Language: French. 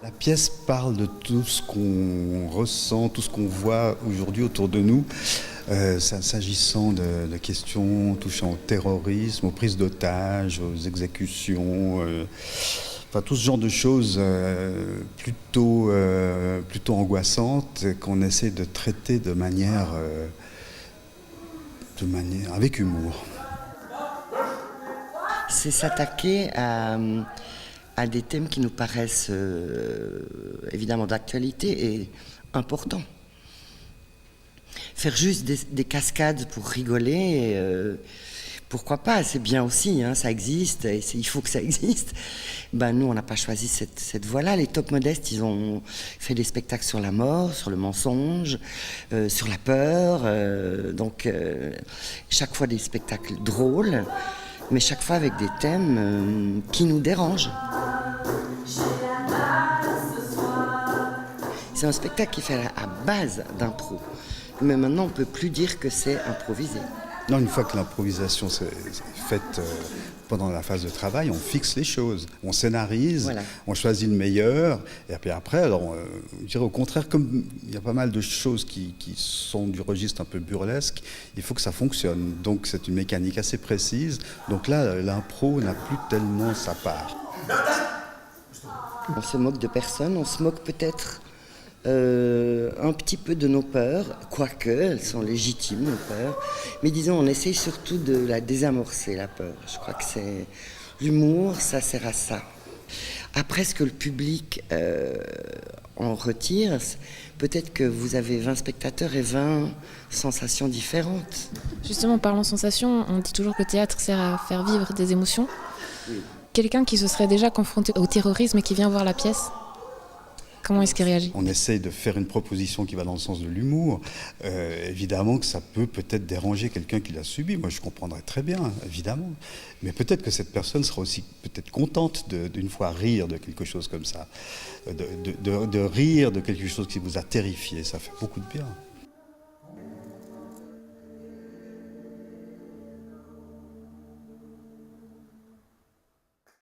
La pièce parle de tout ce qu'on ressent, tout ce qu'on voit aujourd'hui autour de nous, s'agissant de questions touchant au terrorisme, aux prises d'otages, aux exécutions, enfin tout ce genre de choses plutôt angoissantes qu'on essaie de traiter de manière avec humour. C'est s'attaquer à des thèmes qui nous paraissent évidemment d'actualité et importants. Faire juste des cascades pour rigoler, pourquoi pas, c'est bien aussi, hein, ça existe, et il faut que ça existe. Ben, nous, on n'a pas choisi cette voie-là. Les Top Modestes, ils ont fait des spectacles sur la mort, sur le mensonge, sur la peur, donc chaque fois des spectacles drôles, mais chaque fois avec des thèmes qui nous dérangent. C'est un spectacle qui fait à base d'impro. Mais maintenant, on ne peut plus dire que c'est improvisé. Non, une fois que l'improvisation s'est faite pendant la phase de travail, on fixe les choses, on scénarise, voilà. On choisit le meilleur, et puis après, alors, je dirais au contraire, comme il y a pas mal de choses qui sont du registre un peu burlesque, il faut que ça fonctionne. Donc c'est une mécanique assez précise. Donc là, l'impro n'a plus tellement sa part. On se moque de personne, on se moque peut-être un petit peu de nos peurs, quoique elles sont légitimes, nos peurs. Mais disons, on essaye surtout de la désamorcer, la peur. Je crois que c'est l'humour, ça sert à ça. Après, ce que le public en retire, peut-être que vous avez 20 spectateurs et 20 sensations différentes. Justement, parlant sensations, on dit toujours que le théâtre sert à faire vivre des émotions. Oui. Quelqu'un qui se serait déjà confronté au terrorisme et qui vient voir la pièce, comment est-ce qu'il réagit ? On essaye de faire une proposition qui va dans le sens de l'humour. Évidemment que ça peut-être déranger quelqu'un qui l'a subi. Moi, je comprendrais très bien, évidemment. Mais peut-être que cette personne sera aussi peut-être contente d'une fois rire de quelque chose comme ça. De rire de quelque chose qui vous a terrifié. Ça fait beaucoup de bien.